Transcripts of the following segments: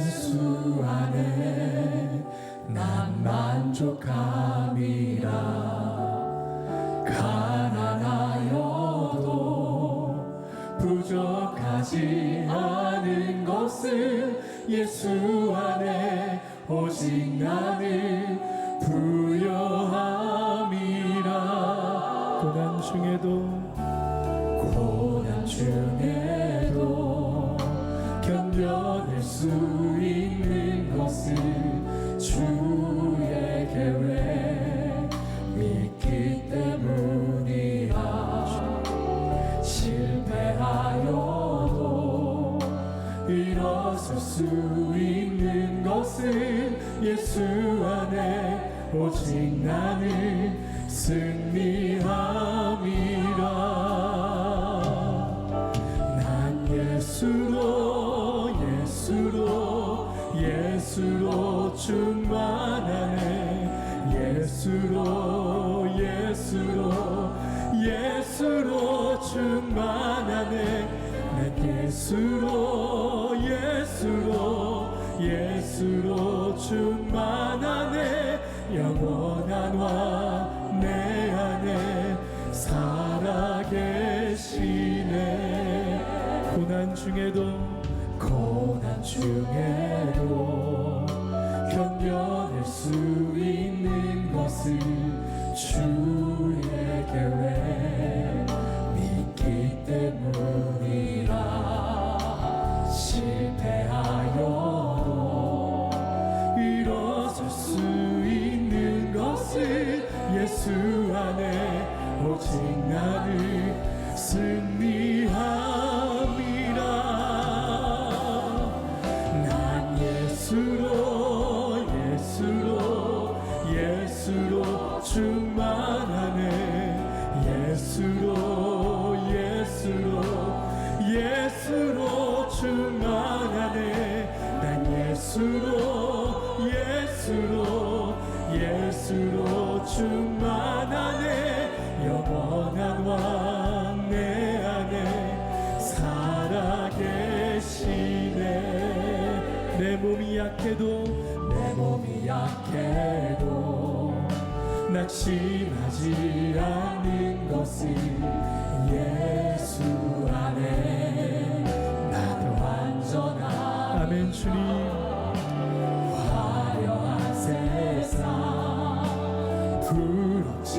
예수 안에 난 만족함이라. 가난하여도 부족하지 않은 것은 예수 안에 오직 나는 부요함이라. 고난 중에도 견뎌낼 수 있는 것은 주의 계획 믿기 때문이라. 실패하여도 일어설 수 있는 것은 예수 안에 오직 나는 승리함이라. 난 예수로 충만하네. 예수로 충만하네. 난 예수로 충만하네. 영원한 왕 내 안에 살아계시네. 고난 중에도 견뎌낼 수 있는 것은 주의 계획 믿기 때문이라. 실패하여도 일어설 수 있는 것은 예수 안에 오직 나를 승리함이라. 난 예수로 충만하네. 예수로 충만하네. 난 예수로 충만하네. 영원한 왕 내 안에 살아계시네. 내 몸이 약해도 낙심하지 않는 것은 예수 안에 나는 완전한. 아멘. 주님, 화려한 세상 부럽지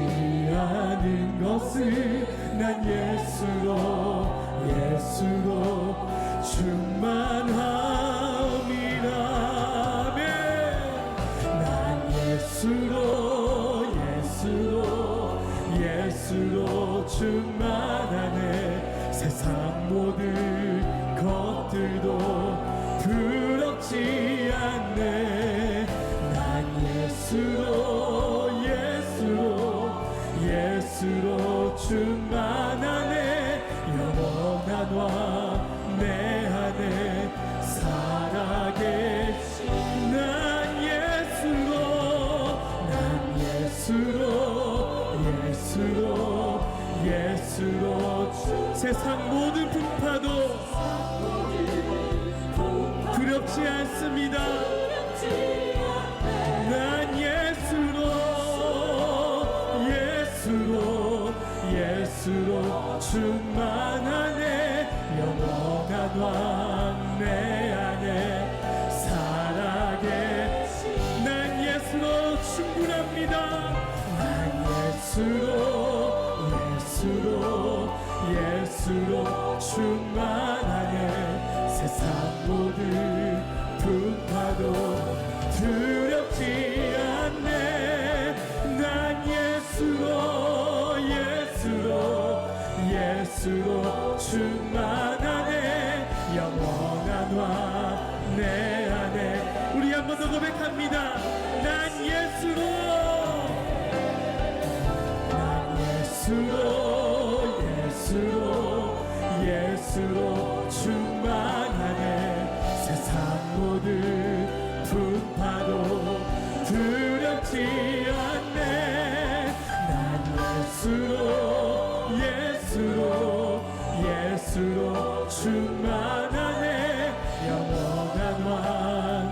않은 것은 난 예수로 충만함이라. 난 예수로 충만하네. 세상 모든 것들도 부럽지 않네. 난 예수로 충만하네. 영원한 왕 내 안에 살아계시. 난 예수로 세상 모든 풍파도 두렵지 않습니다. 난 예수로 충만하네. 영원한 왕 내 안에 살아계시. 난 예수로 충분합니다. 난 예수로 충만하네. 세상 모든 풍파도 두렵지 않네. 난 예수로 충만하네. 영원한 왕 내 안에. 우리 한 번 더 고백합니다. 난 예수로 충만하네. 세상 모든 풍파도 두렵지 않네. 난 예수로 충만하네. 영원한 왕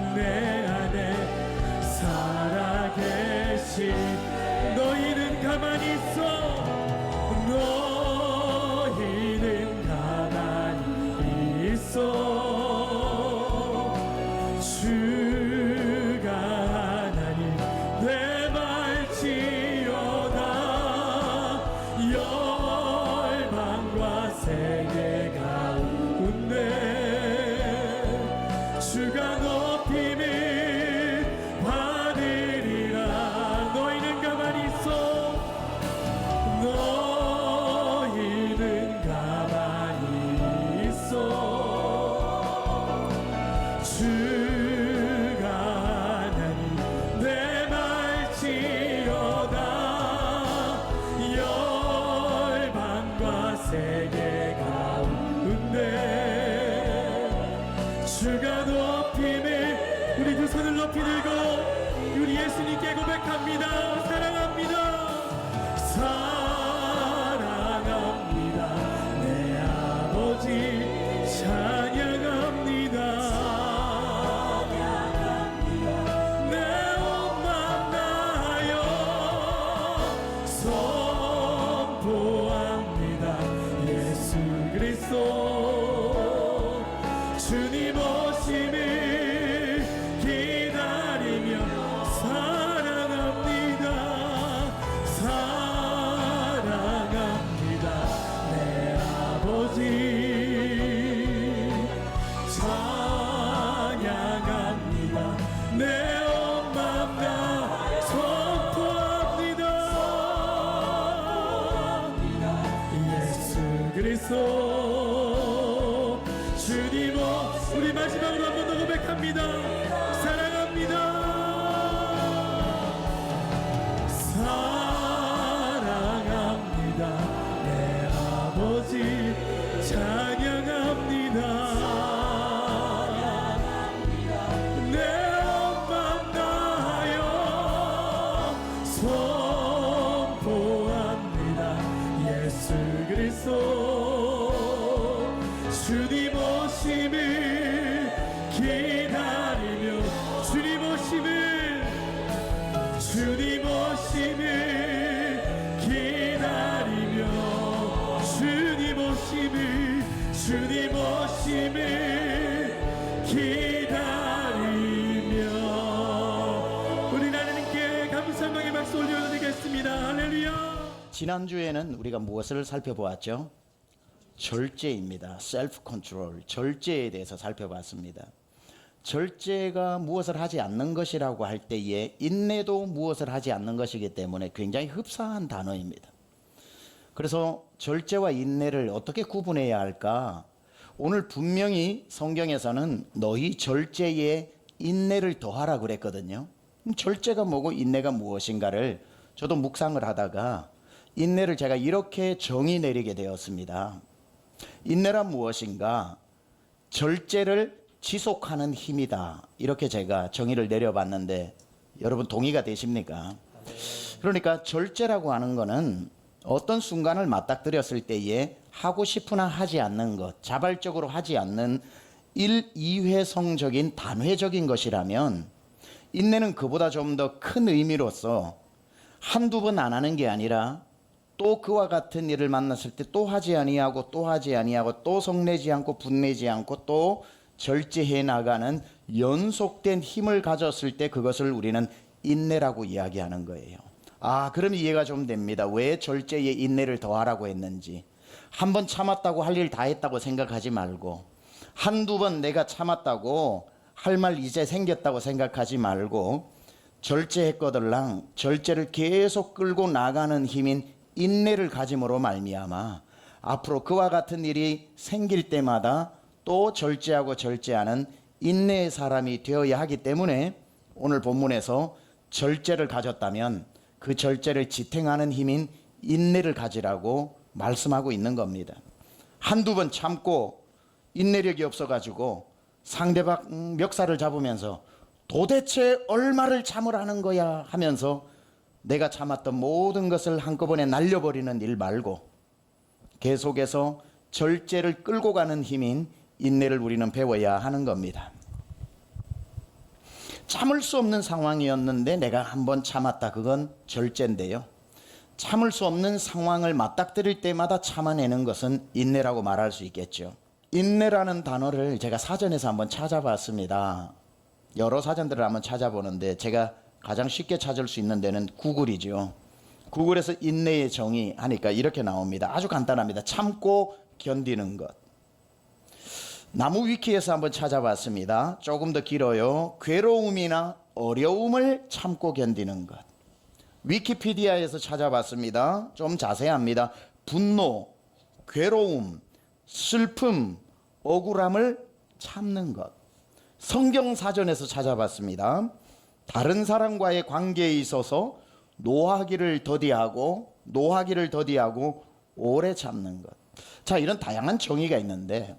주가 하나님 내 말지어다 열방과 세계 가운데 주가 높임을 받으리라. 너희는 가만히 있어. 너희는 가만히 있어. 주가 하나님 내 말지어다 열방과 세계 가운데 주가 높임을 우리 두 손을 높이 들고 우리 예수님께 고백합니다. 사랑합니다. 사랑합니다. 내 아버지 찬양합니다. 내 온 맘 다하여 선포합니다. 예수 그리스도 주님 오심을 기다리며 사랑합니다. 사랑합니다. 내 아버지 찬양합니다. 내 온 맘 다 선포합니다. 예수 그리스도 주님 우리 마지막으로 한 번 더 고백합니다. 사랑합니다. 사랑합니다. 내 아버지 찬양합니다. 내 온 맘 다하여 선포합니다. 예수 그리스도 주님 오심을 기다리며 주님 오심을 기다리며 주님 오심을 기다리며 우리 하나님께 감사의 박수 올려드리겠습니다. 할렐루야. 지난주에는 우리가 무엇을 살펴보았죠? 절제입니다. 셀프 컨트롤, 절제에 대해서 살펴봤습니다. 절제가 무엇을 하지 않는 것이라고 할 때에 인내도 무엇을 하지 않는 것이기 때문에 굉장히 흡사한 단어입니다. 그래서 절제와 인내를 어떻게 구분해야 할까? 오늘 분명히 성경에서는 너희 절제에 인내를 더하라 그랬거든요. 절제가 뭐고 인내가 무엇인가를 저도 묵상을 하다가 인내를 제가 이렇게 정의 내리게 되었습니다. 인내란 무엇인가? 절제를 지속하는 힘이다. 이렇게 제가 정의를 내려봤는데 여러분 동의가 되십니까? 그러니까 절제라고 하는 것은 어떤 순간을 맞닥뜨렸을 때에 하고 싶으나 하지 않는 것, 자발적으로 하지 않는 일이회성적인 단회적인 것이라면 인내는 그보다 좀 더 큰 의미로서 한두 번 안 하는 게 아니라 또 그와 같은 일을 만났을 때 또 하지 아니하고 또 하지 아니하고 또 성내지 않고 분내지 않고 또 절제해 나가는 연속된 힘을 가졌을 때 그것을 우리는 인내라고 이야기하는 거예요. 아, 그럼 이해가 좀 됩니다. 왜 절제에 인내를 더하라고 했는지. 한 번 참았다고 할 일 다 했다고 생각하지 말고, 한두 번 내가 참았다고 할 말 이제 생겼다고 생각하지 말고, 절제했거들랑 절제를 계속 끌고 나가는 힘인 인내를 가짐으로 말미암아 앞으로 그와 같은 일이 생길 때마다 또 절제하고 절제하는 인내의 사람이 되어야 하기 때문에 오늘 본문에서 절제를 가졌다면 그 절제를 지탱하는 힘인 인내를 가지라고 말씀하고 있는 겁니다. 한두 번 참고 인내력이 없어가지고 상대방 멱살을 잡으면서 도대체 얼마를 참으라는 거야 하면서 내가 참았던 모든 것을 한꺼번에 날려버리는 일 말고 계속해서 절제를 끌고 가는 힘인 인내를 우리는 배워야 하는 겁니다. 참을 수 없는 상황이었는데 내가 한번 참았다. 그건 절제인데요. 참을 수 없는 상황을 맞닥뜨릴 때마다 참아내는 것은 인내라고 말할 수 있겠죠. 인내라는 단어를 제가 사전에서 한번 찾아봤습니다. 여러 사전들을 한번 찾아보는데 제가 가장 쉽게 찾을 수 있는 데는 구글이죠. 구글에서 인내의 정의 하니까 이렇게 나옵니다. 아주 간단합니다. 참고 견디는 것. 나무 위키에서 한번 찾아봤습니다. 조금 더 길어요. 괴로움이나 어려움을 참고 견디는 것. 위키피디아에서 찾아봤습니다. 좀 자세합니다. 분노, 괴로움, 슬픔, 억울함을 참는 것. 성경사전에서 찾아봤습니다. 다른 사람과의 관계에 있어서 노하기를 더디하고 오래 참는 것. 자, 이런 다양한 정의가 있는데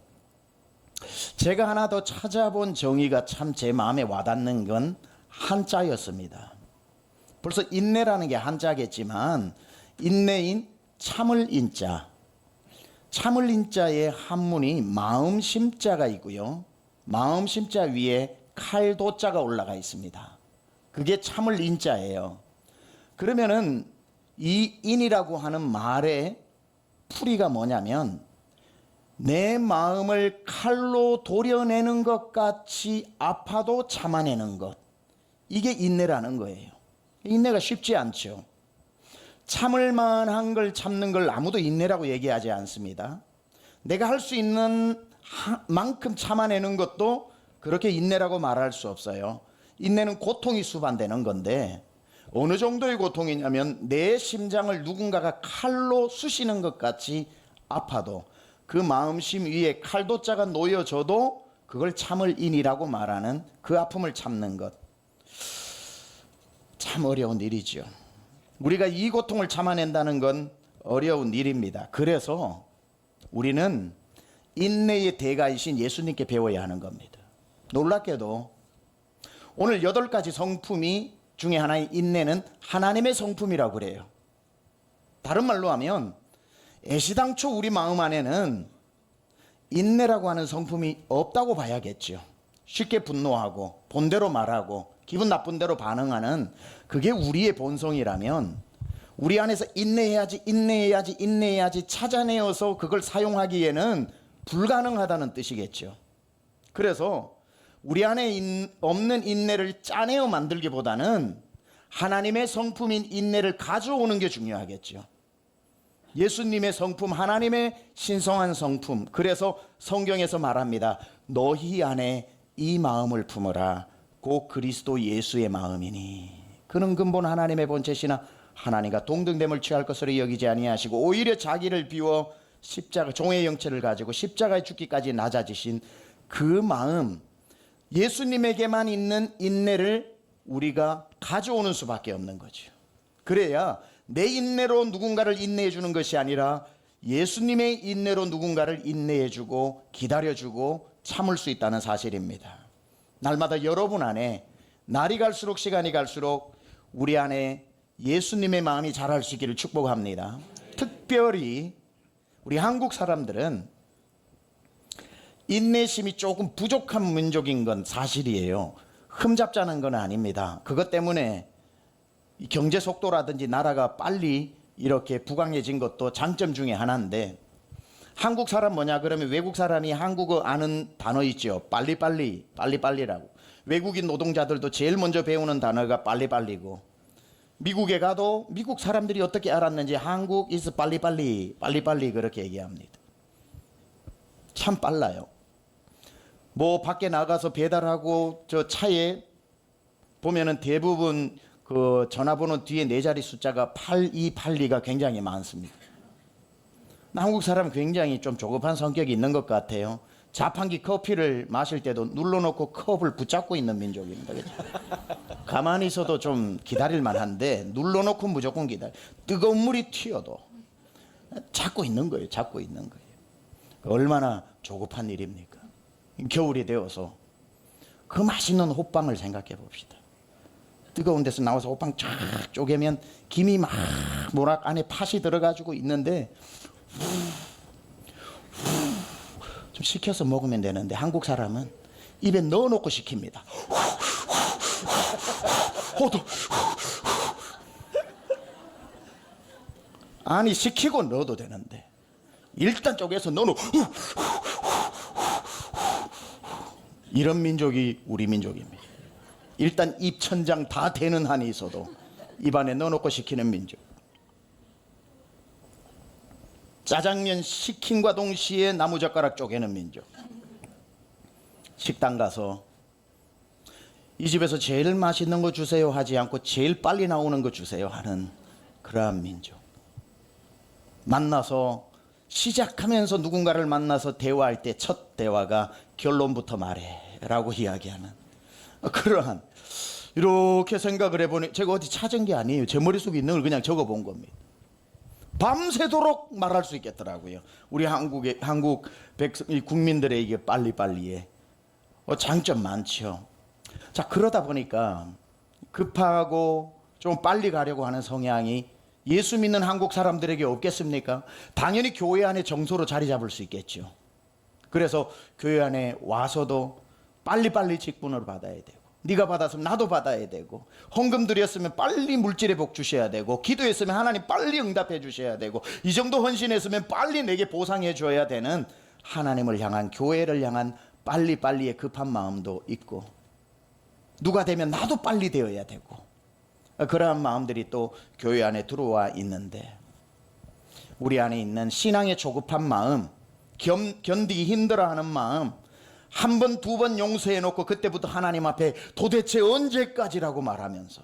제가 하나 더 찾아본 정의가 참 제 마음에 와닿는 건 한자였습니다. 벌써 인내라는 게 한자겠지만 인내인 참을 인자. 참을 인자의 한문이 마음 심자가 있고요. 마음 심자 위에 칼도자가 올라가 있습니다. 그게 참을 인자예요. 그러면은 이 인이라고 하는 말의 풀이가 뭐냐면 내 마음을 칼로 도려내는 것 같이 아파도 참아내는 것. 이게 인내라는 거예요. 인내가 쉽지 않죠. 참을 만한 걸 참는 걸 아무도 인내라고 얘기하지 않습니다. 내가 할 수 있는 만큼 참아내는 것도 그렇게 인내라고 말할 수 없어요. 인내는 고통이 수반되는 건데 어느 정도의 고통이냐면 내 심장을 누군가가 칼로 쑤시는 것 같이 아파도 그 마음심 위에 칼도자가 놓여져도 그걸 참을 인이라고 말하는 그 아픔을 참는 것. 참 어려운 일이죠. 우리가 이 고통을 참아낸다는 건 어려운 일입니다. 그래서 우리는 인내의 대가이신 예수님께 배워야 하는 겁니다. 놀랍게도 오늘 8가지 성품이 중에 하나인 인내는 하나님의 성품이라고 그래요. 다른 말로 하면 애시당초 우리 마음 안에는 인내라고 하는 성품이 없다고 봐야겠죠. 쉽게 분노하고 본대로 말하고 기분 나쁜 대로 반응하는 그게 우리의 본성이라면 우리 안에서 인내해야지 찾아내어서 그걸 사용하기에는 불가능하다는 뜻이겠죠. 그래서 우리 안에 없는 인내를 짜내어 만들기보다는 하나님의 성품인 인내를 가져오는 게 중요하겠죠. 예수님의 성품, 하나님의 신성한 성품. 그래서 성경에서 말합니다. 너희 안에 이 마음을 품어라. 곧 그리스도 예수의 마음이니. 그는 근본 하나님의 본체시나 하나님과 동등됨을 취할 것으로 여기지 아니하시고 오히려 자기를 비워 십자가 종의 형체를 가지고 십자가에 죽기까지 낮아지신 그 마음, 예수님에게만 있는 인내를 우리가 가져오는 수밖에 없는 거죠. 그래야 내 인내로 누군가를 인내해 주는 것이 아니라 예수님의 인내로 누군가를 인내해 주고 기다려 주고 참을 수 있다는 사실입니다. 날마다 여러분 안에 날이 갈수록 시간이 갈수록 우리 안에 예수님의 마음이 자랄 수 있기를 축복합니다. 특별히 우리 한국 사람들은 인내심이 조금 부족한 민족인 건 사실이에요. 흠잡자는 건 아닙니다. 그것 때문에 경제 속도라든지 나라가 빨리 이렇게 부강해진 것도 장점 중에 하나인데 한국 사람 뭐냐 그러면 외국 사람이 한국어 아는 단어 있죠. 빨리빨리라고. 외국인 노동자들도 제일 먼저 배우는 단어가 빨리빨리고 미국에 가도 미국 사람들이 어떻게 알았는지 한국 is 빨리빨리 그렇게 얘기합니다. 참 빨라요. 뭐 밖에 나가서 배달하고 저 차에 보면은 대부분 그 전화번호 뒤에 4자리 숫자가 8282가 굉장히 많습니다. 한국 사람은 굉장히 좀 조급한 성격이 있는 것 같아요. 자판기 커피를 마실 때도 눌러놓고 컵을 붙잡고 있는 민족입니다. 그렇죠? 가만히 있어도 좀 기다릴 만한데 눌러놓고 무조건 기다려. 뜨거운 물이 튀어도 잡고 있는 거예요. 얼마나 조급한 일입니까? 겨울이 되어서 그 맛있는 호빵을 생각해 봅시다. 뜨거운 데서 나와서 호빵 쫙 쪼개면 김이 막 모락 안에 팥이 들어가지고 있는데 좀 식혀서 먹으면 되는데 한국 사람은 입에 넣어놓고 식힙니다. 호두. 아니 식히고 넣어도 되는데 일단 쪼개서 넣어놓고 이런 민족이 우리 민족입니다. 일단 입천장 다 되는 한이 있어도 입안에 넣어놓고 시키는 민족. 짜장면 시킴과 동시에 나무젓가락 쪼개는 민족. 식당 가서 이 집에서 제일 맛있는 거 주세요 하지 않고 제일 빨리 나오는 거 주세요 하는 그러한 민족. 만나서 시작하면서 누군가를 만나서 대화할 때 첫 대화가 결론부터 말해라고 이야기하는 그러한, 이렇게 생각을 해보니 제가 어디 찾은 게 아니에요. 제 머릿속에 있는 걸 그냥 적어본 겁니다. 밤새도록 말할 수 있겠더라고요. 우리 한국 국민들의 이게 빨리빨리에 장점 많죠. 자, 그러다 보니까 급하고 좀 빨리 가려고 하는 성향이 예수 믿는 한국 사람들에게 없겠습니까? 당연히 교회 안에 정서로 자리 잡을 수 있겠죠. 그래서 교회 안에 와서도 빨리빨리 직분을 받아야 되고, 네가 받았으면 나도 받아야 되고, 헌금 드렸으면 빨리 물질의 복 주셔야 되고, 기도했으면 하나님 빨리 응답해 주셔야 되고, 이 정도 헌신했으면 빨리 내게 보상해 줘야 되는 하나님을 향한, 교회를 향한 빨리빨리의 급한 마음도 있고, 누가 되면 나도 빨리 되어야 되고, 그러한 마음들이 또 교회 안에 들어와 있는데, 우리 안에 있는 신앙의 조급한 마음, 견디기 힘들어하는 마음, 한 번, 두 번 용서해 놓고 그때부터 하나님 앞에 도대체 언제까지라고 말하면서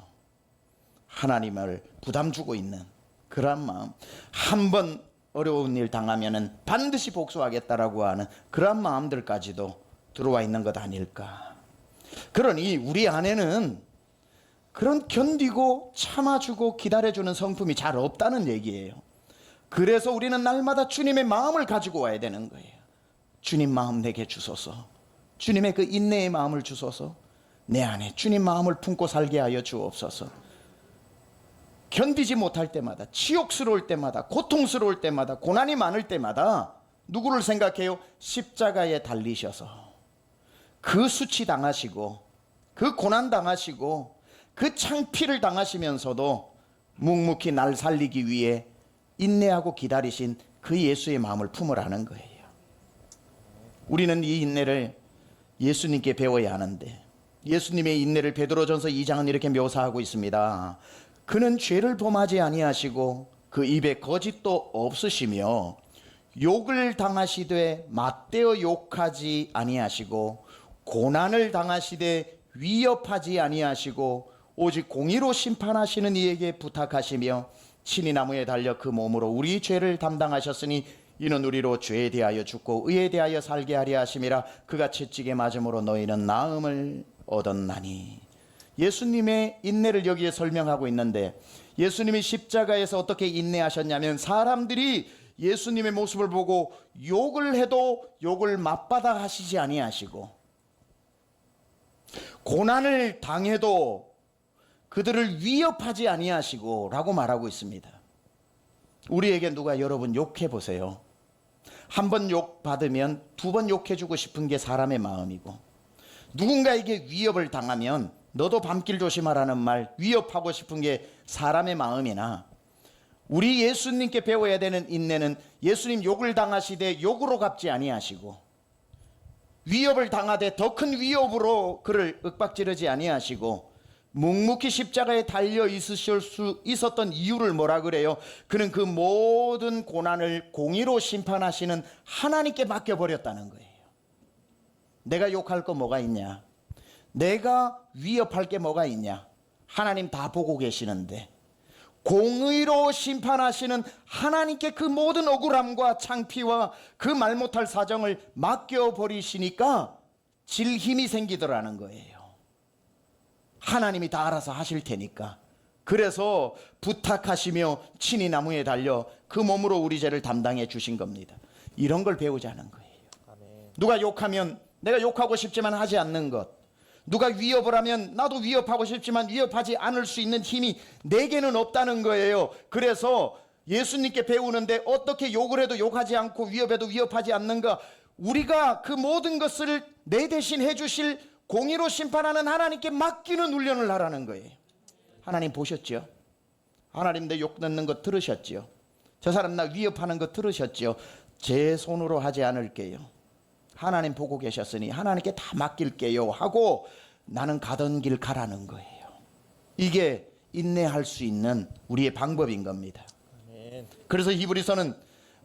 하나님을 부담 주고 있는 그러한 마음, 한 번 어려운 일 당하면은 반드시 복수하겠다라고 하는 그러한 마음들까지도 들어와 있는 것 아닐까. 그러니 우리 안에는 그런 견디고 참아주고 기다려주는 성품이 잘 없다는 얘기예요. 그래서 우리는 날마다 주님의 마음을 가지고 와야 되는 거예요. 주님 마음 내게 주소서. 주님의 그 인내의 마음을 주소서. 내 안에 주님 마음을 품고 살게 하여 주옵소서. 견디지 못할 때마다, 치욕스러울 때마다, 고통스러울 때마다, 고난이 많을 때마다 누구를 생각해요? 십자가에 달리셔서 그 수치 당하시고, 그 고난 당하시고, 그 창피를 당하시면서도 묵묵히 날 살리기 위해 인내하고 기다리신 그 예수의 마음을 품으라는 거예요. 우리는 이 인내를 예수님께 배워야 하는데, 예수님의 인내를 베드로전서 2장은 이렇게 묘사하고 있습니다. 그는 죄를 범하지 아니하시고 그 입에 거짓도 없으시며 욕을 당하시되 맞대어 욕하지 아니하시고 고난을 당하시되 위협하지 아니하시고 오직 공의로 심판하시는 이에게 부탁하시며 친히 나무에 달려 그 몸으로 우리 죄를 담당하셨으니 이는 우리로 죄에 대하여 죽고 의에 대하여 살게 하려 하심이라. 그가 채찍에 맞음으로 너희는 나음을 얻었나니. 예수님의 인내를 여기에 설명하고 있는데, 예수님이 십자가에서 어떻게 인내하셨냐면, 사람들이 예수님의 모습을 보고 욕을 해도 욕을 맞받아 하시지 아니하시고, 고난을 당해도 그들을 위협하지 아니하시고 라고 말하고 있습니다. 우리에게 누가 여러분 욕해 보세요. 한 번 욕 받으면 두 번 욕해주고 싶은 게 사람의 마음이고, 누군가에게 위협을 당하면 너도 밤길 조심하라는 말, 위협하고 싶은 게 사람의 마음이나, 우리 예수님께 배워야 되는 인내는 예수님 욕을 당하시되 욕으로 갚지 아니하시고, 위협을 당하되 더 큰 위협으로 그를 윽박지르지 아니하시고, 묵묵히 십자가에 달려 있으실 수 있었던 이유를 뭐라 그래요? 그는 그 모든 고난을 공의로 심판하시는 하나님께 맡겨버렸다는 거예요. 내가 욕할 거 뭐가 있냐? 내가 위협할 게 뭐가 있냐? 하나님 다 보고 계시는데 공의로 심판하시는 하나님께 그 모든 억울함과 창피와 그 말 못할 사정을 맡겨버리시니까 질 힘이 생기더라는 거예요. 하나님이 다 알아서 하실 테니까. 그래서 부탁하시며 친히 나무에 달려 그 몸으로 우리 죄를 담당해 주신 겁니다. 이런 걸 배우자는 거예요. 누가 욕하면 내가 욕하고 싶지만 하지 않는 것, 누가 위협을 하면 나도 위협하고 싶지만 위협하지 않을 수 있는 힘이 내게는 없다는 거예요. 그래서 예수님께 배우는데 어떻게 욕을 해도 욕하지 않고 위협해도 위협하지 않는가? 우리가 그 모든 것을 내 대신 해주실 공의로 심판하는 하나님께 맡기는 훈련을 하라는 거예요. 하나님 보셨죠? 하나님 내 욕 넣는 거 들으셨죠? 저 사람 나 위협하는 거 들으셨죠? 제 손으로 하지 않을게요. 하나님 보고 계셨으니 하나님께 다 맡길게요 하고 나는 가던 길 가라는 거예요. 이게 인내할 수 있는 우리의 방법인 겁니다. 그래서 히브리서는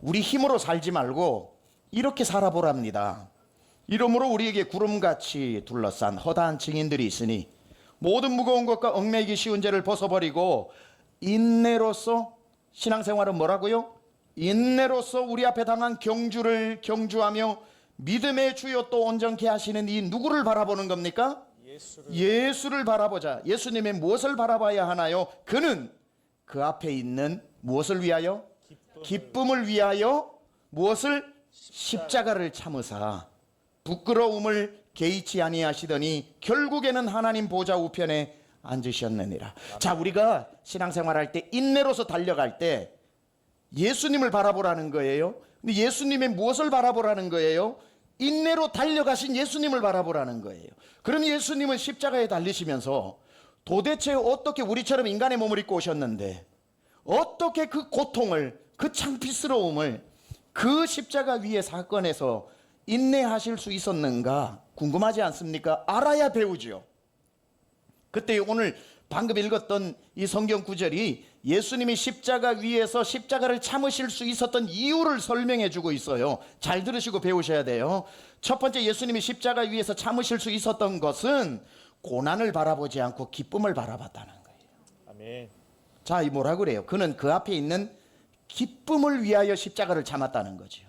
우리 힘으로 살지 말고 이렇게 살아보랍니다. 이러므로 우리에게 구름같이 둘러싼 허다한 증인들이 있으니 모든 무거운 것과 얽매이기 쉬운 죄를 벗어버리고 인내로서, 신앙생활은 뭐라고요? 인내로서 우리 앞에 당한 경주를 경주하며 믿음의 주요 또 온전케 하시는 이 누구를 바라보는 겁니까? 예수를 바라보자. 예수님의 무엇을 바라봐야 하나요? 그는 그 앞에 있는 무엇을 위하여? 기쁨을 위하여 무엇을? 십자가를 참으사 부끄러움을 개의치 아니하시더니 결국에는 하나님 보좌 우편에 앉으셨느니라. 자, 우리가 신앙생활할 때 인내로서 달려갈 때 예수님을 바라보라는 거예요. 근데 예수님의 무엇을 바라보라는 거예요? 인내로 달려가신 예수님을 바라보라는 거예요. 그럼 예수님은 십자가에 달리시면서 도대체 어떻게 우리처럼 인간의 몸을 입고 오셨는데 어떻게 그 고통을, 그 창피스러움을 그 십자가 위의 사건에서 인내하실 수 있었는가 궁금하지 않습니까? 알아야 배우지요. 그때 오늘 방금 읽었던 이 성경 구절이 예수님이 십자가 위에서 십자가를 참으실 수 있었던 이유를 설명해 주고 있어요. 잘 들으시고 배우셔야 돼요. 첫 번째, 예수님이 십자가 위에서 참으실 수 있었던 것은 고난을 바라보지 않고 기쁨을 바라봤다는 거예요. 아멘. 자, 이 뭐라 그래요? 그는 그 앞에 있는 기쁨을 위하여 십자가를 참았다는 거죠.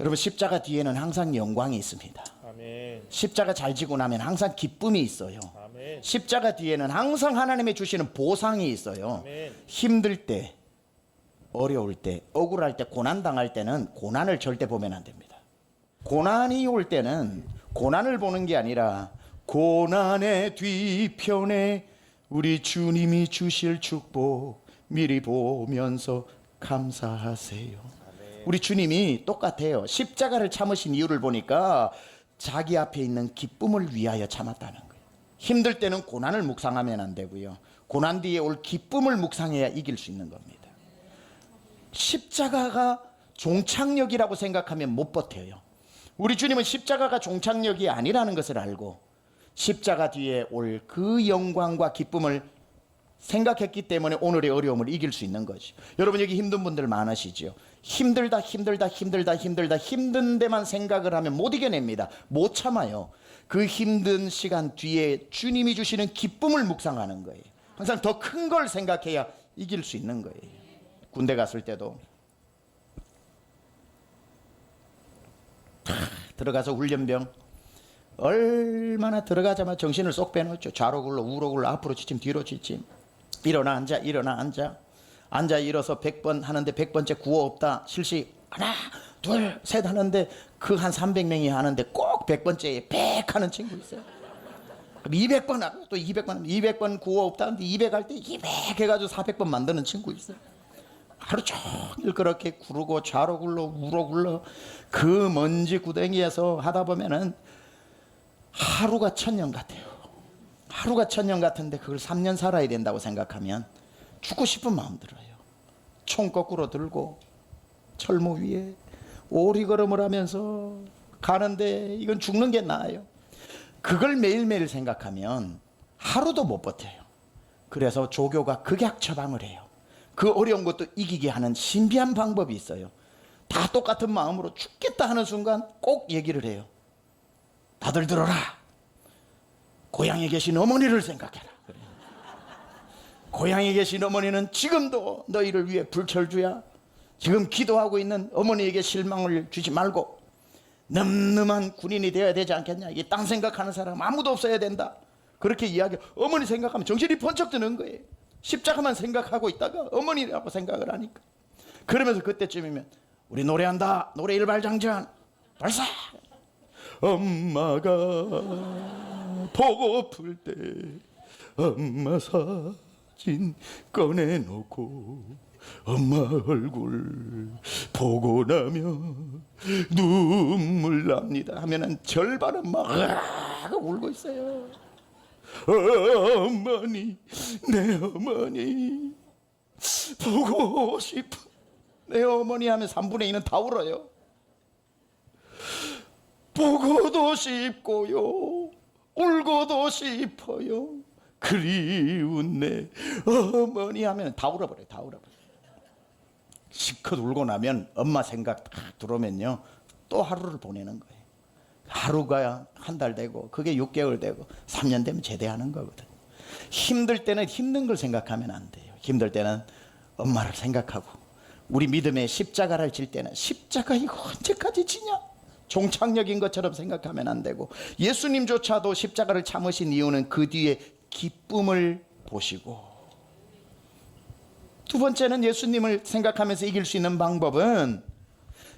여러분, 십자가 뒤에는 항상 영광이 있습니다. 아멘. 십자가 잘 지고 나면 항상 기쁨이 있어요. 아멘. 십자가 뒤에는 항상 하나님이 주시는 보상이 있어요. 아멘. 힘들 때, 어려울 때, 억울할 때, 고난당할 때는 고난을 절대 보면 안 됩니다. 고난이 올 때는 고난을 보는 게 아니라 고난의 뒤편에 우리 주님이 주실 축복 미리 보면서 감사하세요. 우리 주님이 똑같아요. 십자가를 참으신 이유를 보니까 자기 앞에 있는 기쁨을 위하여 참았다는 거예요. 힘들 때는 고난을 묵상하면 안 되고요. 고난 뒤에 올 기쁨을 묵상해야 이길 수 있는 겁니다. 십자가가 종착역이라고 생각하면 못 버텨요. 우리 주님은 십자가가 종착역이 아니라는 것을 알고 십자가 뒤에 올 그 영광과 기쁨을 생각했기 때문에 오늘의 어려움을 이길 수 있는 거죠. 여러분, 여기 힘든 분들 많으시죠? 힘들다 힘든 데만 생각을 하면 못 이겨냅니다. 못 참아요. 그 힘든 시간 뒤에 주님이 주시는 기쁨을 묵상하는 거예요. 항상 더 큰 걸 생각해야 이길 수 있는 거예요. 군대 갔을 때도 들어가서 훈련병 얼마나 들어가자마자 정신을 쏙 빼놓죠. 좌로 굴러 우로 굴러 앞으로 지침 뒤로 지침, 일어나 앉아 일어나 앉아, 앉아 일어서 100번 하는데 100번째 구호 없다. 실시 하나 둘 셋 하는데 그 한 300명이 하는데 꼭 100번째에 100 하는 친구 있어요. 200번 하고 또 200번 200번 구호 없다 하는데 200 할 때 200 해가지고 400번 만드는 친구 있어요. 하루 종일 그렇게 구르고 좌로 굴러 우로 굴러 그 먼지 구덩이에서 하다 보면은 하루가 1000년 같아요. 하루가 1000년 같은데 그걸 3년 살아야 된다고 생각하면 죽고 싶은 마음 들어요. 총 거꾸로 들고 철모 위에 오리걸음을 하면서 가는데 이건 죽는 게 나아요. 그걸 매일매일 생각하면 하루도 못 버텨요. 그래서 조교가 극약 처방을 해요. 그 어려운 것도 이기게 하는 신비한 방법이 있어요. 다 똑같은 마음으로 죽겠다 하는 순간 꼭 얘기를 해요. 다들 들어라. 고향에 계신 어머니를 생각해라. 그래요. 고향에 계신 어머니는 지금도 너희를 위해 불철주야. 지금 기도하고 있는 어머니에게 실망을 주지 말고 늠름한 군인이 되어야 되지 않겠냐. 이게 딴 생각하는 사람 아무도 없어야 된다. 그렇게 이야기. 어머니 생각하면 정신이 번쩍 드는 거예요. 십자가만 생각하고 있다가 어머니라고 생각을 하니까. 그러면서 그때쯤이면 우리 노래한다. 노래 일발장전. 발사. 엄마가 보고플 때 엄마 사진 꺼내놓고 엄마 얼굴 보고 나면 눈물 납니다 하면은 절반은 막 울고 있어요. 어머니, 내 어머니 보고 싶어. 내 어머니 하면 3분의 2는 다 울어요. 보고도 싶고요, 울고도 싶어요. 그리운 내 어머니 하면 다 울어버려요. 다 울어버려요. 실컷 울고 나면 엄마 생각 다 들어오면요, 또 하루를 보내는 거예요. 하루가 한 달 되고 그게 6개월 되고 3년 되면 제대하는 거거든요. 힘들 때는 힘든 걸 생각하면 안 돼요. 힘들 때는 엄마를 생각하고, 우리 믿음의 십자가를 질 때는 십자가 이거 언제까지 지냐, 종착역인 것처럼 생각하면 안 되고, 예수님조차도 십자가를 참으신 이유는 그 뒤에 기쁨을 보시고, 두 번째는 예수님을 생각하면서 이길 수 있는 방법은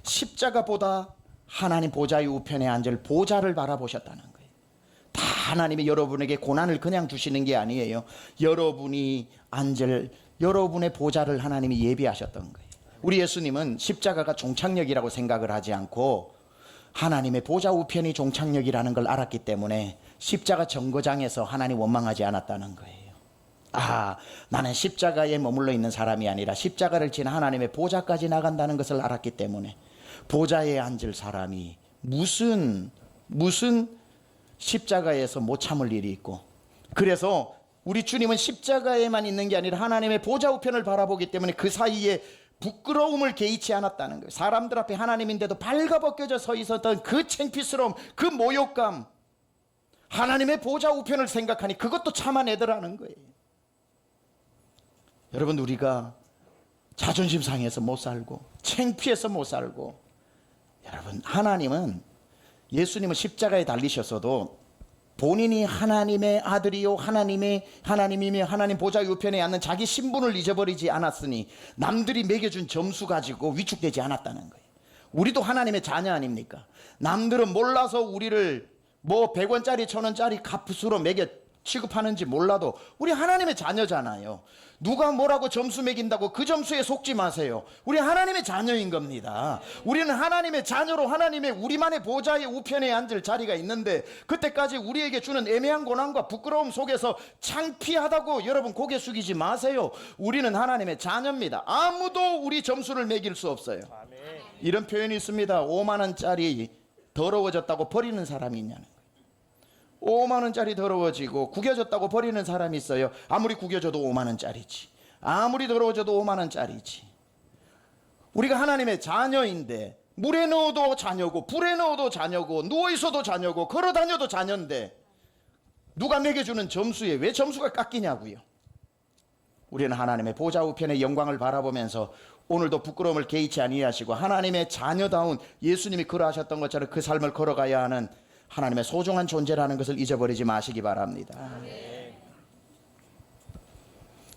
십자가보다 하나님 보좌의 우편에 앉을 보좌를 바라보셨다는 거예요. 다 하나님이 여러분에게 고난을 그냥 주시는 게 아니에요. 여러분이 앉을 여러분의 보좌를 하나님이 예비하셨던 거예요. 우리 예수님은 십자가가 종착역이라고 생각을 하지 않고 하나님의 보좌 우편이 종착역이라는 걸 알았기 때문에 십자가 정거장에서 하나님 원망하지 않았다는 거예요. 아, 나는 십자가에 머물러 있는 사람이 아니라 십자가를 지나 하나님의 보좌까지 나간다는 것을 알았기 때문에 보좌에 앉을 사람이 무슨 십자가에서 못 참을 일이 있고, 그래서 우리 주님은 십자가에만 있는 게 아니라 하나님의 보좌 우편을 바라보기 때문에 그 사이에 부끄러움을 개의치 않았다는 거예요. 사람들 앞에 하나님인데도 발가벗겨져 서 있었던 그 창피스러움, 그 모욕감, 하나님의 보좌 우편을 생각하니 그것도 참아내더라는 거예요. 여러분, 우리가 자존심 상해서 못 살고 창피해서 못 살고, 여러분, 하나님은, 예수님은 십자가에 달리셨어도 본인이 하나님의 아들이요 하나님이며 하나님 보좌 우편에 앉는 자기 신분을 잊어버리지 않았으니 남들이 매겨준 점수 가지고 위축되지 않았다는 거예요. 우리도 하나님의 자녀 아닙니까? 남들은 몰라서 우리를 뭐 100원짜리 1000원짜리 값으로 매겨 취급하는지 몰라도 우리 하나님의 자녀잖아요. 누가 뭐라고 점수 매긴다고 그 점수에 속지 마세요. 우리 하나님의 자녀인 겁니다. 우리는 하나님의 자녀로 하나님의 우리만의 보좌의 우편에 앉을 자리가 있는데, 그때까지 우리에게 주는 애매한 고난과 부끄러움 속에서 창피하다고 여러분 고개 숙이지 마세요. 우리는 하나님의 자녀입니다. 아무도 우리 점수를 매길 수 없어요. 이런 표현이 있습니다. 5만 원짜리 더러워졌다고 버리는 사람이 있냐는 거예요. 5만 원짜리 더러워지고 구겨졌다고 버리는 사람이 있어요. 아무리 구겨져도 5만 원짜리지, 아무리 더러워져도 5만 원짜리지. 우리가 하나님의 자녀인데, 물에 넣어도 자녀고 불에 넣어도 자녀고 누워있어도 자녀고 걸어다녀도 자녀인데 누가 매겨주는 점수에 왜 점수가 깎이냐고요. 우리는 하나님의 보좌 우편의 영광을 바라보면서 오늘도 부끄러움을 개의치 아니하시고 하나님의 자녀다운 예수님이 그러하셨던 것처럼 그 삶을 걸어가야 하는 하나님의 소중한 존재라는 것을 잊어버리지 마시기 바랍니다.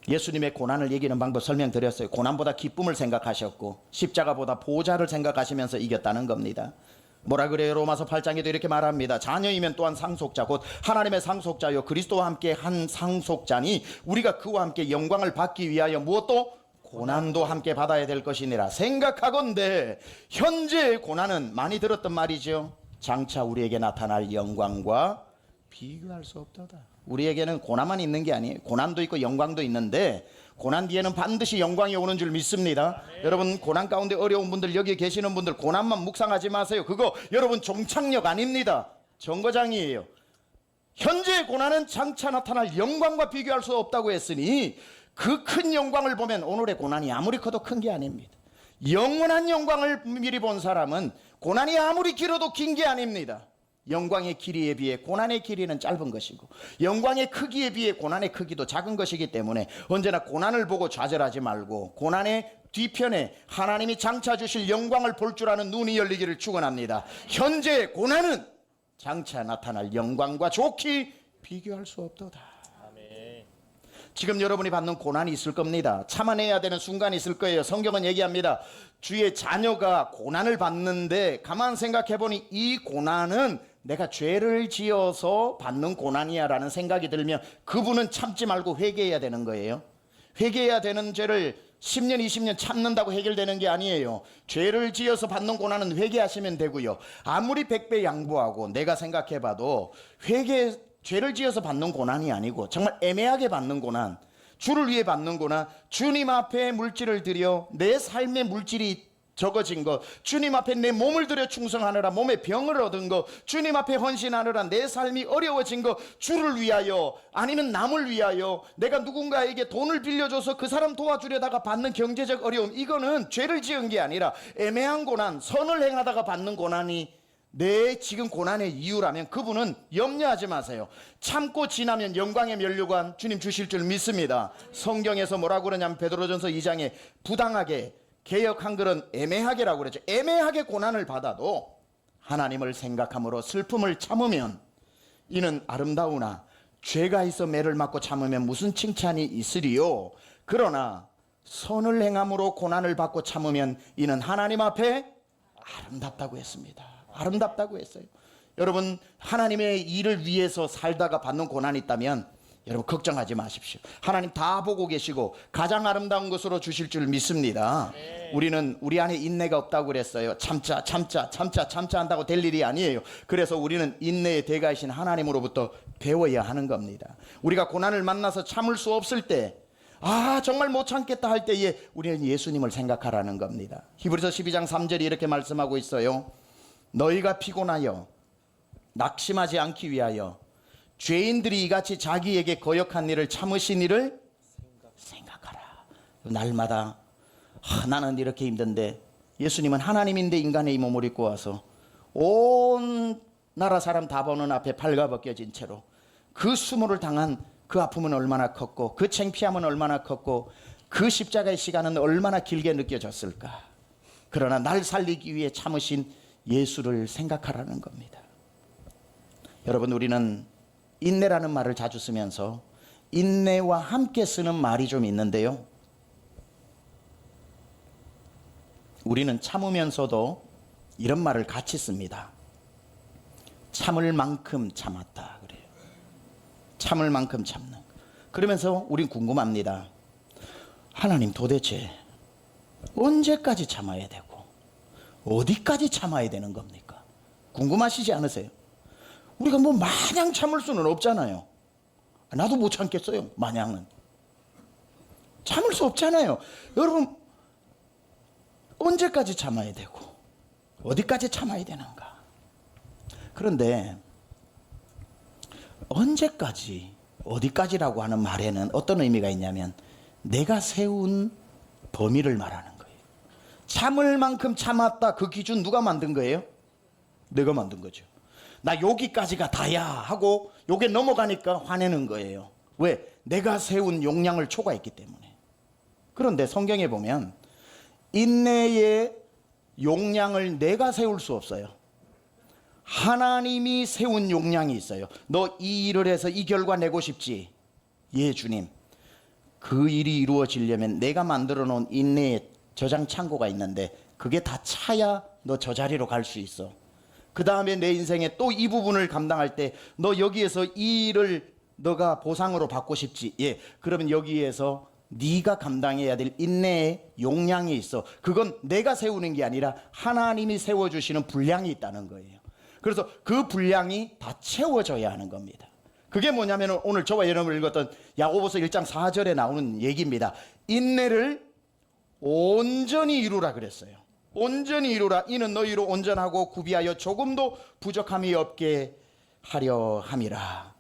예수님의 고난을 이기는 방법 설명드렸어요. 고난보다 기쁨을 생각하셨고 십자가보다 보좌를 생각하시면서 이겼다는 겁니다. 뭐라 그래요? 로마서 8장에도 이렇게 말합니다. 자녀이면 또한 상속자, 곧 하나님의 상속자요 그리스도와 함께 한 상속자니 우리가 그와 함께 영광을 받기 위하여 무엇도 고난도 함께 받아야 될 것이니라 생각하건대, 현재의 고난은 많이 들었던 말이죠. 장차 우리에게 나타날 영광과 비교할 수 없도다. 우리에게는 고난만 있는 게 아니에요. 고난도 있고 영광도 있는데 고난 뒤에는 반드시 영광이 오는 줄 믿습니다. 여러분, 고난 가운데 어려운 분들, 여기 계시는 분들 고난만 묵상하지 마세요. 그거 여러분 종착역 아닙니다. 정거장이에요. 현재의 고난은 장차 나타날 영광과 비교할 수 없다고 했으니 그 큰 영광을 보면 오늘의 고난이 아무리 커도 큰 게 아닙니다. 영원한 영광을 미리 본 사람은 고난이 아무리 길어도 긴 게 아닙니다. 영광의 길이에 비해 고난의 길이는 짧은 것이고 영광의 크기에 비해 고난의 크기도 작은 것이기 때문에 언제나 고난을 보고 좌절하지 말고 고난의 뒤편에 하나님이 장차 주실 영광을 볼 줄 아는 눈이 열리기를 축원합니다. 현재의 고난은 장차 나타날 영광과 좋게 비교할 수 없도다. 지금 여러분이 받는 고난이 있을 겁니다. 참아내야 되는 순간이 있을 거예요. 성경은 얘기합니다. 주의 자녀가 고난을 받는데 가만 생각해보니 이 고난은 내가 죄를 지어서 받는 고난이야 라는 생각이 들면 그분은 참지 말고 회개해야 되는 거예요. 회개해야 되는 죄를 10년 20년 참는다고 해결되는 게 아니에요. 죄를 지어서 받는 고난은 회개하시면 되고요. 아무리 100배 양보하고 내가 생각해봐도 죄를 지어서 받는 고난이 아니고 정말 애매하게 받는 고난, 주를 위해 받는 고난, 주님 앞에 물질을 드려 내 삶의 물질이 적어진 것, 주님 앞에 내 몸을 들여 충성하느라 몸에 병을 얻은 것, 주님 앞에 헌신하느라 내 삶이 어려워진 것, 주를 위하여 아니면 남을 위하여 내가 누군가에게 돈을 빌려줘서 그 사람 도와주려다가 받는 경제적 어려움, 이거는 죄를 지은 게 아니라 애매한 고난, 선을 행하다가 받는 고난이 내 지금 고난의 이유라면 그분은 염려하지 마세요. 참고 지나면 영광의 면류관 주님 주실 줄 믿습니다. 성경에서 뭐라고 그러냐면 베드로전서 2장에 부당하게, 개역 한글은 애매하게라고 그러죠. 애매하게 고난을 받아도 하나님을 생각함으로 슬픔을 참으면 이는 아름다우나 죄가 있어 매를 맞고 참으면 무슨 칭찬이 있으리요. 그러나 선을 행함으로 고난을 받고 참으면 이는 하나님 앞에 아름답다고 했습니다. 아름답다고 했어요. 여러분, 하나님의 일을 위해서 살다가 받는 고난이 있다면 여러분 걱정하지 마십시오. 하나님 다 보고 계시고 가장 아름다운 것으로 주실 줄 믿습니다. 우리는 우리 안에 인내가 없다고 그랬어요. 참자 한다고 될 일이 아니에요. 그래서 우리는 인내의 대가이신 하나님으로부터 배워야 하는 겁니다. 우리가 고난을 만나서 참을 수 없을 때, 정말 못 참겠다 할 때에 우리는 예수님을 생각하라는 겁니다. 히브리서 12장 3절이 이렇게 말씀하고 있어요. 너희가 피곤하여 낙심하지 않기 위하여 죄인들이 이같이 자기에게 거역한 일을 참으신 일을 생각하라. 날마다 나는 이렇게 힘든데, 예수님은 하나님인데 인간의 이 몸을 입고 와서 온 나라 사람 다 보는 앞에 발가벗겨진 채로 그 수모를 당한 그 아픔은 얼마나 컸고 그 창피함은 얼마나 컸고 그 십자가의 시간은 얼마나 길게 느껴졌을까. 그러나 날 살리기 위해 참으신 예수를 생각하라는 겁니다. 여러분, 우리는 인내라는 말을 자주 쓰면서 인내와 함께 쓰는 말이 좀 있는데요, 우리는 참으면서도 이런 말을 같이 씁니다. 참을 만큼 참았다 그래요. 참을 만큼 참는. 그러면서 우린 궁금합니다. 하나님, 도대체 언제까지 참아야 되고 어디까지 참아야 되는 겁니까? 궁금하시지 않으세요? 우리가 뭐 마냥 참을 수는 없잖아요. 나도 못 참겠어요. 마냥은 참을 수 없잖아요. 여러분, 언제까지 참아야 되고 어디까지 참아야 되는가? 그런데 언제까지, 어디까지라고 하는 말에는 어떤 의미가 있냐면 내가 세운 범위를 말하는 거예요. 참을 만큼 참았다, 그 기준 누가 만든 거예요? 내가 만든 거죠. 나 여기까지가 다야 하고 요게 넘어가니까 화내는 거예요. 왜? 내가 세운 용량을 초과했기 때문에. 그런데 성경에 보면 인내의 용량을 내가 세울 수 없어요. 하나님이 세운 용량이 있어요. 너 이 일을 해서 이 결과 내고 싶지? 예, 주님. 그 일이 이루어지려면 내가 만들어 놓은 인내의 저장 창고가 있는데 그게 다 차야 너 저 자리로 갈 수 있어. 그 다음에 내 인생에 또 이 부분을 감당할 때 너 여기에서 이 일을 너가 보상으로 받고 싶지? 예, 그러면 여기에서 네가 감당해야 될 인내의 용량이 있어. 그건 내가 세우는 게 아니라 하나님이 세워주시는 분량이 있다는 거예요. 그래서 그 분량이 다 채워져야 하는 겁니다. 그게 뭐냐면 오늘 저와 여러분을 읽었던 야고보서 1장 4절에 나오는 얘기입니다. 인내를 온전히 이루라 그랬어요. 온전히 이루라. 이는 너희로 온전하고 구비하여 조금도 부족함이 없게 하려 함이라.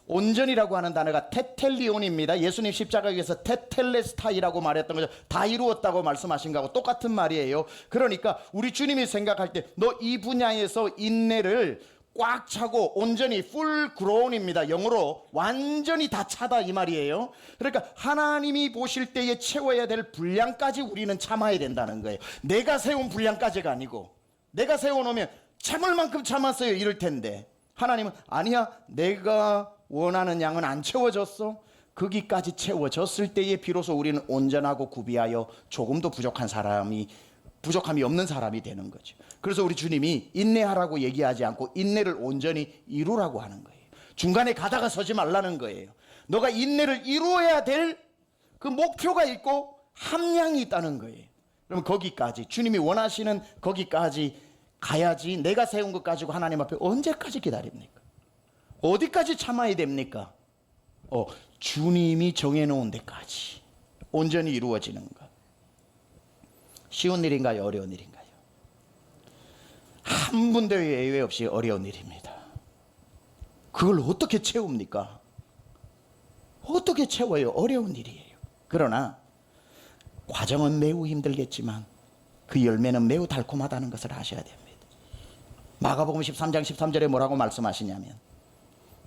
온전이라고 하는 단어가 테텔리온입니다. 예수님 십자가에서 테텔레스타이라고 말했던 거죠. 다 이루었다고 말씀하신 거하고 똑같은 말이에요. 그러니까 우리 주님이 생각할 때 너 이 분야에서 인내를 꽉 차고 온전히 풀 그로운입니다. 영어로 완전히 다 차다 이 말이에요. 그러니까 하나님이 보실 때에 채워야 될 분량까지 우리는 참아야 된다는 거예요. 내가 세운 분량까지가 아니고, 내가 세워놓으면 참을 만큼 참았어요 이럴 텐데 하나님은 아니야, 내가 원하는 양은 안 채워졌어. 거기까지 채워졌을 때에 비로소 우리는 온전하고 구비하여 조금도 부족함이 없는 사람이 되는 거죠. 그래서 우리 주님이 인내하라고 얘기하지 않고 인내를 온전히 이루라고 하는 거예요. 중간에 가다가 서지 말라는 거예요. 너가 인내를 이루어야 될 그 목표가 있고 함량이 있다는 거예요. 그러면 거기까지, 주님이 원하시는 거기까지 가야지. 내가 세운 것 가지고 하나님 앞에 언제까지 기다립니까? 어디까지 참아야 됩니까? 주님이 정해놓은 데까지 온전히 이루어지는 것. 쉬운 일인가요? 어려운 일인가요? 한 분도 예외 없이 어려운 일입니다. 그걸 어떻게 채웁니까? 어떻게 채워요? 어려운 일이에요. 그러나 과정은 매우 힘들겠지만 그 열매는 매우 달콤하다는 것을 아셔야 됩니다. 마가복음 13장 13절에 뭐라고 말씀하시냐면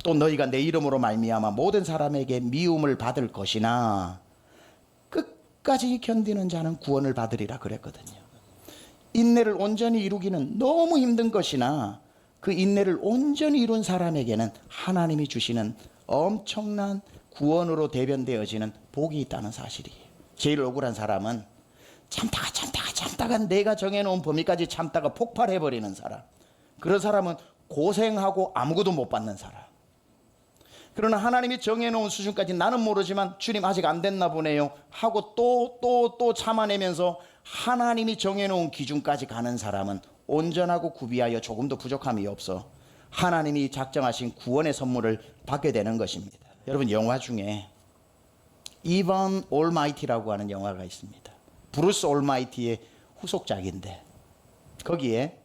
또 너희가 내 이름으로 말미암아 모든 사람에게 미움을 받을 것이나 끝까지 견디는 자는 구원을 받으리라 그랬거든요. 인내를 온전히 이루기는 너무 힘든 것이나 그 인내를 온전히 이룬 사람에게는 하나님이 주시는 엄청난 구원으로 대변되어지는 복이 있다는 사실이에요. 제일 억울한 사람은 참다가 내가 정해놓은 범위까지 참다가 폭발해버리는 사람. 그런 사람은 고생하고 아무것도 못 받는 사람. 그러나 하나님이 정해놓은 수준까지 나는 모르지만 주님 아직 안 됐나 보네요 하고 또 참아내면서 하나님이 정해놓은 기준까지 가는 사람은 온전하고 구비하여 조금도 부족함이 없어 하나님이 작정하신 구원의 선물을 받게 되는 것입니다. 여러분, 영화 중에 이번 올마이티라고 하는 영화가 있습니다. 브루스 올마이티의 후속작인데 거기에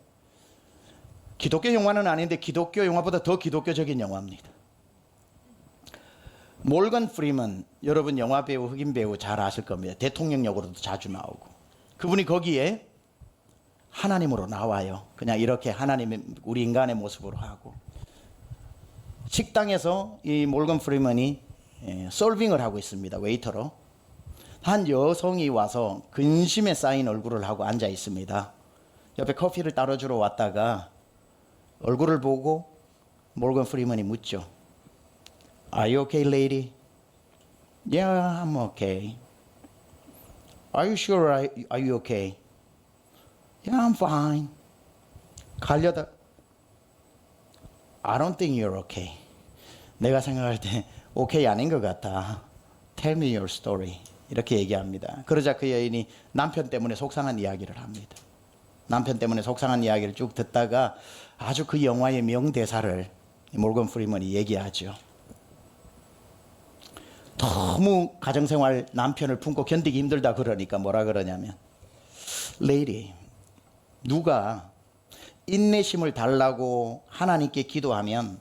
기독교 영화는 아닌데 기독교 영화보다 더 기독교적인 영화입니다. 몰건 프리먼, 여러분 영화 배우, 흑인 배우 잘 아실 겁니다. 대통령 역으로도 자주 나오고 그분이 거기에 하나님으로 나와요. 그냥 이렇게 하나님의 우리 인간의 모습으로 하고 식당에서 이 몰건 프리먼이 서빙을 하고 있습니다. 웨이터로. 한 여성이 와서 근심에 쌓인 얼굴을 하고 앉아 있습니다. 옆에 커피를 따라주러 왔다가 얼굴을 보고 몰건 프리먼이 묻죠. Are you okay, lady? Yeah, I'm okay. Are you sure? Are you okay? Yeah, I'm fine. 가려다 I don't think you're okay. 내가 생각할 때 오케이 아닌 것 같아. Tell me your story. 이렇게 얘기합니다. 그러자 그 여인이 남편 때문에 속상한 이야기를 합니다. 남편 때문에 속상한 이야기를 쭉 듣다가 아주 그 영화의 명대사를 몰건 프리먼이 얘기하죠. 너무 가정생활 남편을 품고 견디기 힘들다 그러니까 뭐라 그러냐면 Lady, 누가 인내심을 달라고 하나님께 기도하면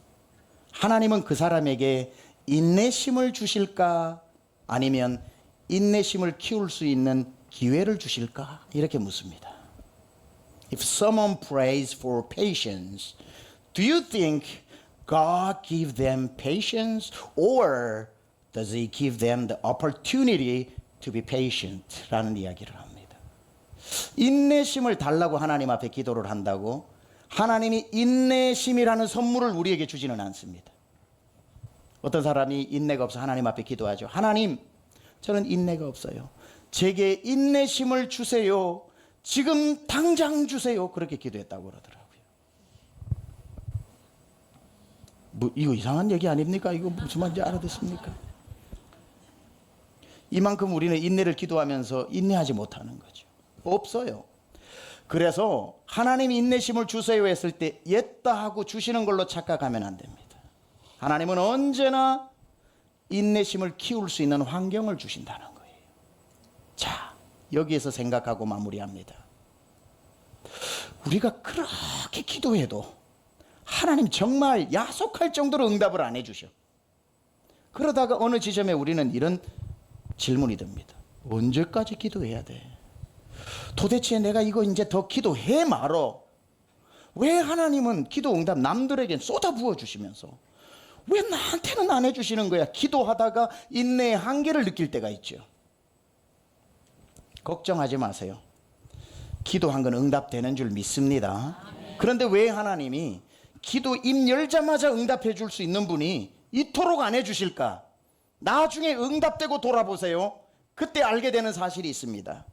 하나님은 그 사람에게 인내심을 주실까 아니면 인내심을 키울 수 있는 기회를 주실까 이렇게 묻습니다. If someone prays for patience, do you think God give them patience or does He give them the opportunity to be patient? 라는 이야기를 합니다. 인내심을 달라고 하나님 앞에 기도를 한다고 하나님이 인내심이라는 선물을 우리에게 주지는 않습니다. 어떤 사람이 인내가 없어 하나님 앞에 기도하죠. 하나님, 저는 인내가 없어요. 제게 인내심을 주세요. 지금 당장 주세요. 그렇게 기도했다고 그러더라고요. 뭐 이거 이상한 얘기 아닙니까? 이거 무슨 말인지 알아듣습니까? 이만큼 우리는 인내를 기도하면서 인내하지 못하는 거죠. 없어요. 그래서 하나님이 인내심을 주세요 했을 때 옛다 하고 주시는 걸로 착각하면 안 됩니다. 하나님은 언제나 인내심을 키울 수 있는 환경을 주신다는 거예요. 자, 여기에서 생각하고 마무리합니다. 우리가 그렇게 기도해도 하나님 정말 야속할 정도로 응답을 안 해주셔. 그러다가 어느 지점에 우리는 이런 질문이 듭니다. 언제까지 기도해야 돼? 도대체 내가 이거 이제 더 기도해 말어. 왜 하나님은 기도 응답 남들에겐 쏟아부어 주시면서 왜 나한테는 안 해주시는 거야? 기도하다가 인내의 한계를 느낄 때가 있죠. 걱정하지 마세요. 기도한 건 응답되는 줄 믿습니다. 그런데 왜 하나님이 기도 입 열자마자 응답해 줄 수 있는 분이 이토록 안 해주실까? 나중에 응답되고 돌아보세요. 그때 알게 되는 사실이 있습니다.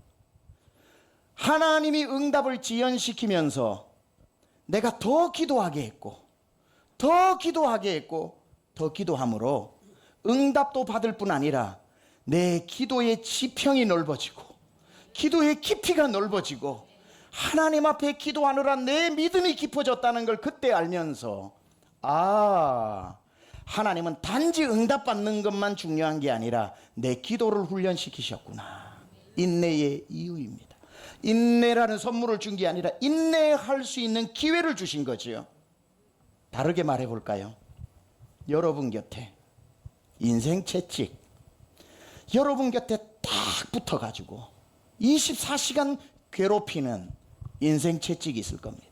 하나님이 응답을 지연시키면서 내가 더 기도하게 했고 더 기도하게 했고 더 기도함으로 응답도 받을 뿐 아니라 내 기도의 지평이 넓어지고 기도의 깊이가 넓어지고 하나님 앞에 기도하느라 내 믿음이 깊어졌다는 걸 그때 알면서 하나님은 단지 응답받는 것만 중요한 게 아니라 내 기도를 훈련시키셨구나. 인내의 이유입니다. 인내라는 선물을 준 게 아니라 인내할 수 있는 기회를 주신 거지요. 다르게 말해 볼까요? 여러분 곁에 인생 채찍, 여러분 곁에 딱 붙어가지고 24시간 괴롭히는 인생 채찍이 있을 겁니다.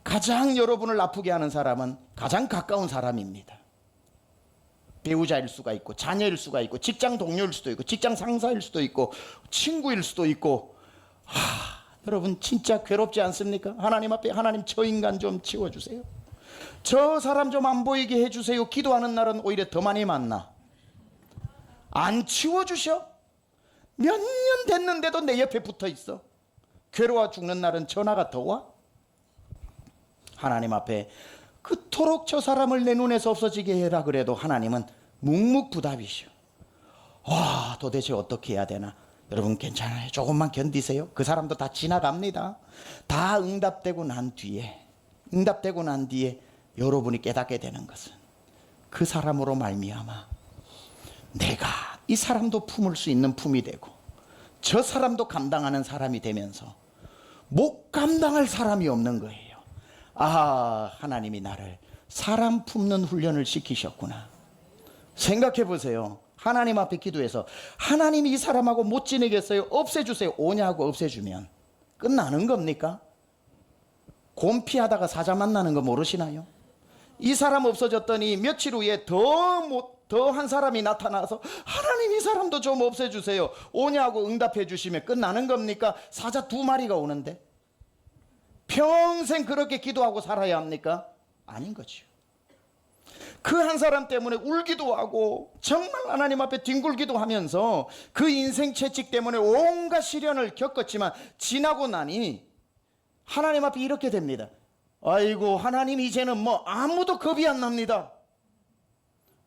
가장 여러분을 아프게 하는 사람은 가장 가까운 사람입니다. 배우자일 수가 있고, 자녀일 수가 있고, 직장 동료일 수도 있고, 직장 상사일 수도 있고, 친구일 수도 있고. 여러분 진짜 괴롭지 않습니까? 하나님 앞에 하나님 저 인간 좀 치워주세요. 저 사람 좀 안 보이게 해주세요. 기도하는 날은 오히려 더 많이 만나. 안 치워주셔? 몇 년 됐는데도 내 옆에 붙어 있어. 괴로워 죽는 날은 전화가 더 와? 하나님 앞에 그토록 저 사람을 내 눈에서 없어지게 해라 그래도 하나님은 묵묵부답이셔. 와, 도대체 어떻게 해야 되나? 여러분 괜찮아요. 조금만 견디세요. 그 사람도 다 지나갑니다. 다 응답되고 난 뒤에 여러분이 깨닫게 되는 것은 그 사람으로 말미암아 내가 이 사람도 품을 수 있는 품이 되고 저 사람도 감당하는 사람이 되면서 못 감당할 사람이 없는 거예요. 하나님이 나를 사람 품는 훈련을 시키셨구나. 생각해 보세요. 하나님 앞에 기도해서 하나님이 이 사람하고 못 지내겠어요, 없애주세요. 오냐고 없애주면 끝나는 겁니까? 곰피하다가 사자 만나는 거 모르시나요? 이 사람 없어졌더니 며칠 후에 더 한 사람이 나타나서 하나님 이 사람도 좀 없애주세요, 오냐고 응답해 주시면 끝나는 겁니까? 사자 2마리가 오는데 평생 그렇게 기도하고 살아야 합니까? 아닌 거죠. 그 한 사람 때문에 울기도 하고 정말 하나님 앞에 뒹굴기도 하면서 그 인생 채찍 때문에 온갖 시련을 겪었지만 지나고 나니 하나님 앞에 이렇게 됩니다. 아이고 하나님 이제는 뭐 아무도 겁이 안 납니다.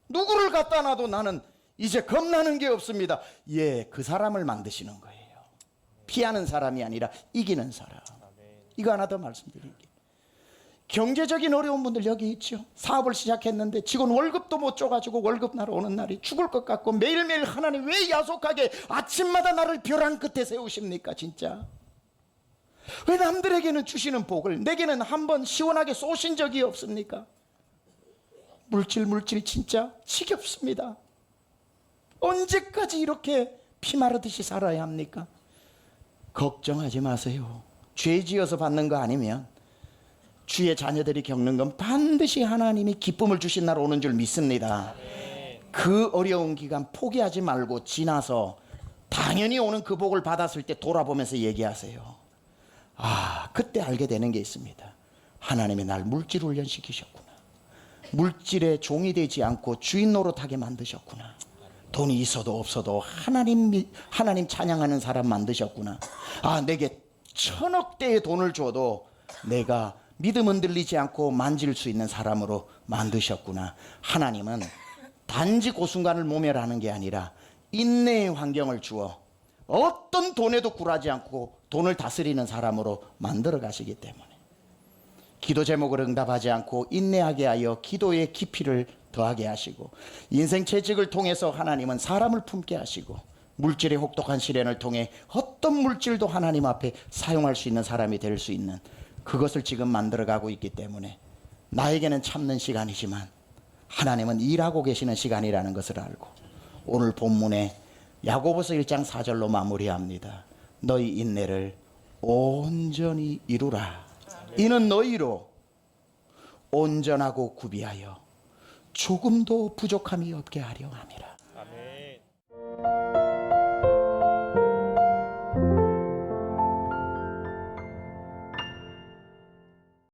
누구를 갖다 놔도 나는 이제 겁나는 게 없습니다. 예, 그 사람을 만드시는 거예요. 피하는 사람이 아니라 이기는 사람. 이거 하나 더 말씀드릴게요. 경제적인 어려운 분들 여기 있죠. 사업을 시작했는데 직원 월급도 못 줘가지고 월급 날 오는 날이 죽을 것 같고 매일매일 하나님 왜 야속하게 아침마다 나를 벼랑 끝에 세우십니까 진짜? 왜 남들에게는 주시는 복을 내게는 한번 시원하게 쏘신 적이 없습니까? 물질 진짜 지겹습니다. 언제까지 이렇게 피 마르듯이 살아야 합니까? 걱정하지 마세요. 죄 지어서 받는 거 아니면 주의 자녀들이 겪는 건 반드시 하나님이 기쁨을 주신 날 오는 줄 믿습니다. 그 어려운 기간 포기하지 말고 지나서 당연히 오는 그 복을 받았을 때 돌아보면서 얘기하세요. 그때 알게 되는 게 있습니다. 하나님이 날 물질 훈련시키셨구나. 물질의 종이 되지 않고 주인 노릇하게 만드셨구나. 돈이 있어도 없어도 하나님 찬양하는 사람 만드셨구나. 내게 1000억대의 돈을 줘도 내가 믿음 흔들리지 않고 만질 수 있는 사람으로 만드셨구나. 하나님은 단지 그 순간을 모멸하는 게 아니라 인내의 환경을 주어 어떤 돈에도 굴하지 않고 돈을 다스리는 사람으로 만들어 가시기 때문에 기도 제목을 응답하지 않고 인내하게 하여 기도의 깊이를 더하게 하시고 인생 채찍을 통해서 하나님은 사람을 품게 하시고 물질의 혹독한 시련을 통해 어떤 물질도 하나님 앞에 사용할 수 있는 사람이 될 수 있는 그것을 지금 만들어가고 있기 때문에 나에게는 참는 시간이지만 하나님은 일하고 계시는 시간이라는 것을 알고 오늘 본문에 야고보서 1장 4절로 마무리합니다. 너희 인내를 온전히 이루라. 이는 너희로 온전하고 구비하여 조금도 부족함이 없게 하려 함이라.